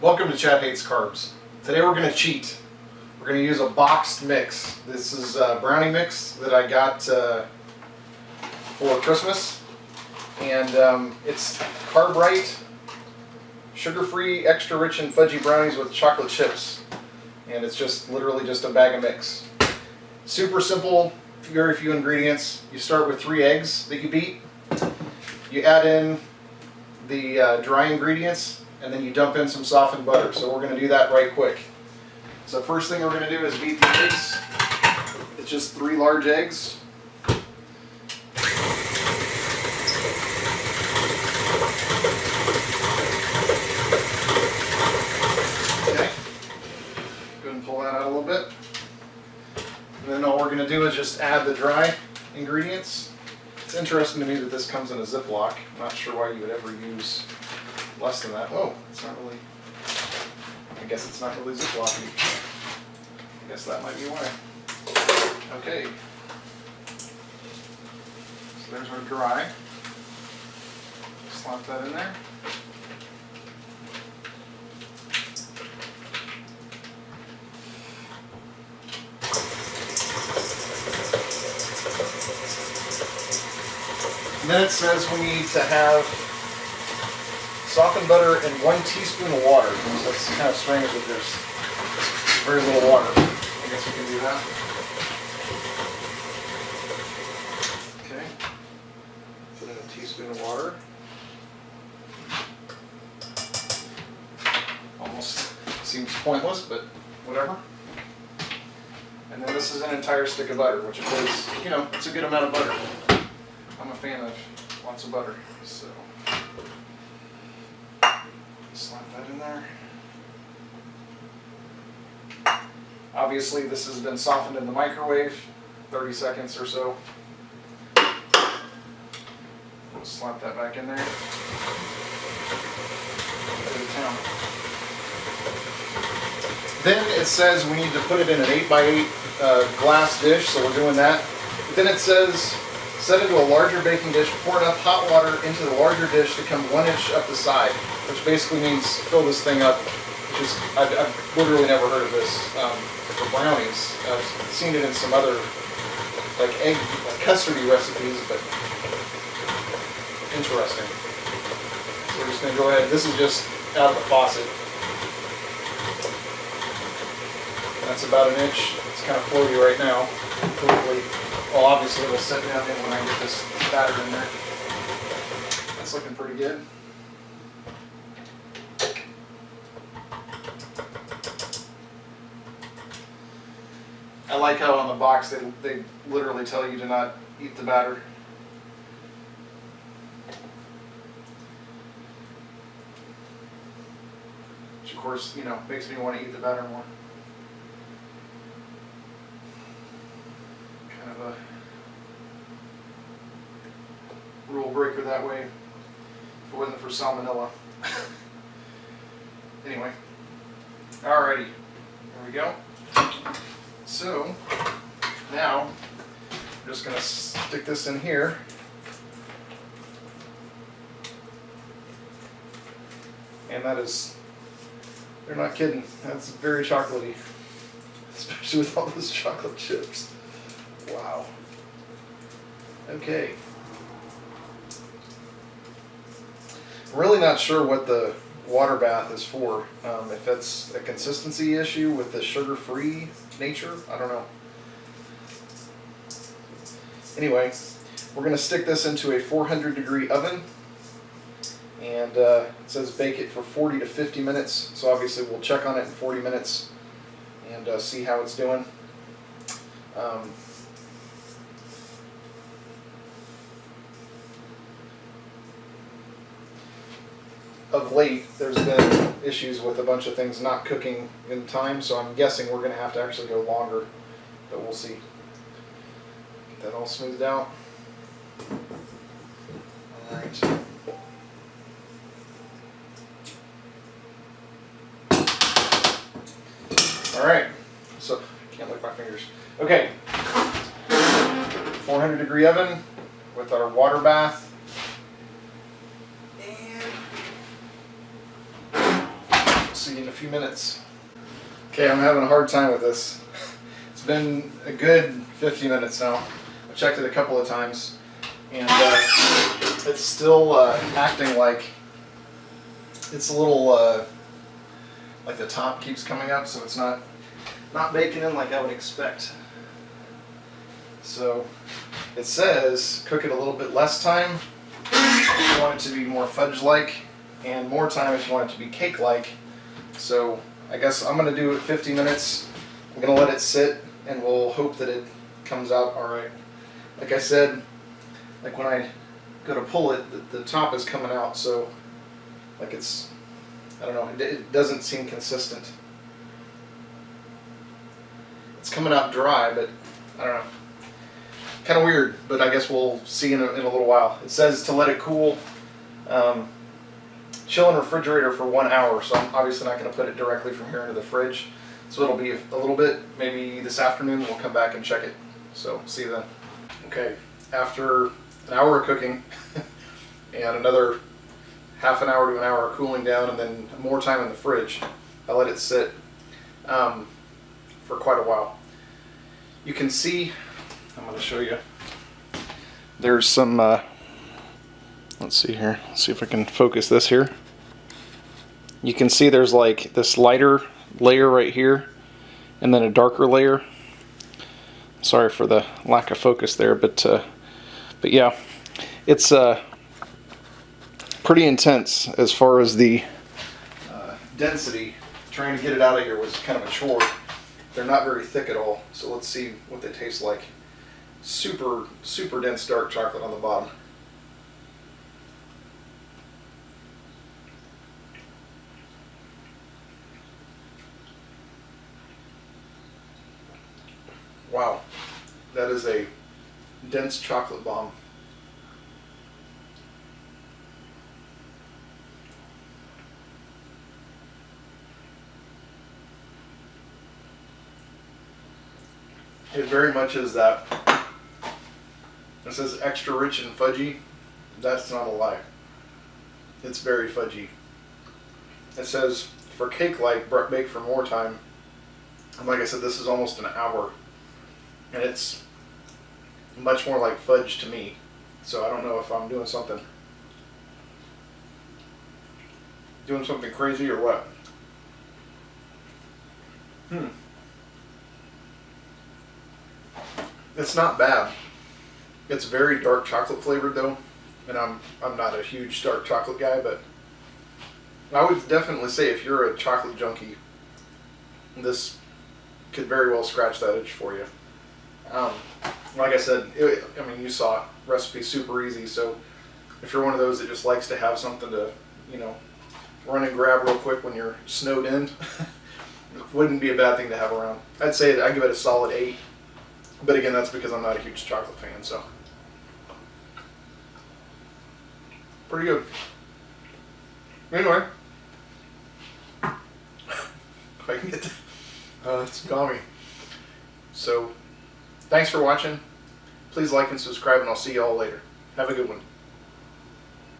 Welcome to Chad Hates Carbs. Today we're going to cheat. We're going to use a boxed mix. This is a brownie mix that I got for Christmas. And it's CarbRite, sugar-free, extra rich and fudgy brownies with chocolate chips. And it's just literally just a bag of mix. Super simple, very few ingredients. You start with 3 eggs that you beat. You add in the dry ingredients, and then you dump in some softened butter. So we're going to do that right quick. So first thing we're going to do is beat the eggs. It's just 3 large eggs. Okay. Go ahead and pull that out a little bit. And then all we're going to do is just add the dry ingredients. It's interesting to me that this comes in a Ziploc. I'm not sure why you would ever use less than that. Oh, it's not really, I guess it's not really Ziploc-y. I guess that might be why. Okay. So there's our dry. Slap that in there. And then it says we need to have softened butter and 1 teaspoon of water. So that's kind of strange that there's very little water. I guess we can do that. Okay. Put in a teaspoon of water. Almost seems pointless, but whatever. And then this is an entire stick of butter, which is, you know, it's a good amount of butter. I'm a fan of lots of butter, so slap that in there. Obviously, this has been softened in the microwave, 30 seconds or so. We'll slap that back in there. Go to town. Then it says we need to put it in an 8x8 glass dish, so we're doing that. But then it says, set into a larger baking dish, pour enough hot water into the larger dish to come 1 inch up the side, which basically means fill this thing up, which is, I've literally never heard of this for brownies. I've seen it in some other, like egg, like custardy recipes, but interesting. So we're just going to go ahead, this is just out of the faucet. That's about 1 inch. It's kind of floaty right now. Hopefully, well, obviously it'll set down in when I get this batter in there. That's looking pretty good. I like how on the box they literally tell you to not eat the batter. Which of course, you know, makes me want to eat the batter more. Kind of a rule breaker that way, if it wasn't for salmonella. Anyway, alrighty, there we go. So now I'm just going to stick this in here. And that is, they're not kidding, that's very chocolatey, especially with all those chocolate chips. Wow. Okay. I'm really not sure what the water bath is for. If it's a consistency issue with the sugar-free nature, I don't know. Anyway, we're going to stick this into a 400-degree oven. And it says bake it for 40 to 50 minutes. So obviously we'll check on it in 40 minutes and see how it's doing. Of late, there's been issues with a bunch of things not cooking in time, so I'm guessing we're going to have to actually go longer, but we'll see. Get that all smoothed out. Alright. Alright, so, I can't lick my fingers. Okay, 400-degree oven with our water bath. see you in a few minutes. Okay, I'm having a hard time with this. It's been a good 50 minutes now. I checked it a couple of times, and it's still acting like it's a little like the top keeps coming up, so it's not baking in like I would expect. So it says cook it a little bit less time if you want it to be more fudge-like, and more time if you want it to be cake-like. So I guess I'm going to do it 50 minutes. I'm going to let it sit, and we'll hope that it comes out alright. Like I said, like when I go to pull it, the top is coming out, so like it's, I don't know, it doesn't seem consistent. It's coming out dry, but I don't know. Kind of weird, but I guess we'll see in a little while. It says to let it cool, chill in the refrigerator for 1 hour, so I'm obviously not going to put it directly from here into the fridge. So it'll be a little bit, maybe this afternoon we'll come back and check it. So see you then. Okay, after an hour of cooking and another half an hour to an hour of cooling down, and then more time in the fridge, I let it sit for quite a while. You can see, I'm going to show you, there's some, let's see here, let's see if I can focus this here. You can see there's like this lighter layer right here, and then a darker layer. Sorry for the lack of focus there, but yeah, it's pretty intense as far as the density. Trying to get it out of here was kind of a chore. They're not very thick at all, so let's see what they taste like. Super, super dense dark chocolate on the bottom. Wow, that is a dense chocolate bomb. It very much is that. It says extra rich and fudgy. That's not a lie. It's very fudgy. It says for cake-like, bake for more time. And like I said, this is almost an hour. And it's much more like fudge to me. So I don't know if I'm doing something crazy or what. It's not bad. It's very dark chocolate flavored though, and I'm not a huge dark chocolate guy, but I would definitely say if you're a chocolate junkie, this could very well scratch that itch for you. Like I said, I mean, you saw it. Recipe super easy, so if you're one of those that just likes to have something to, you know, run and grab real quick when you're snowed in, it wouldn't be a bad thing to have around. I'd say I'd give it a solid 8, but again, that's because I'm not a huge chocolate fan, so. Pretty good. Anyway, if I can get it's gummy. So, thanks for watching. Please like and subscribe, and I'll see you all later. Have a good one.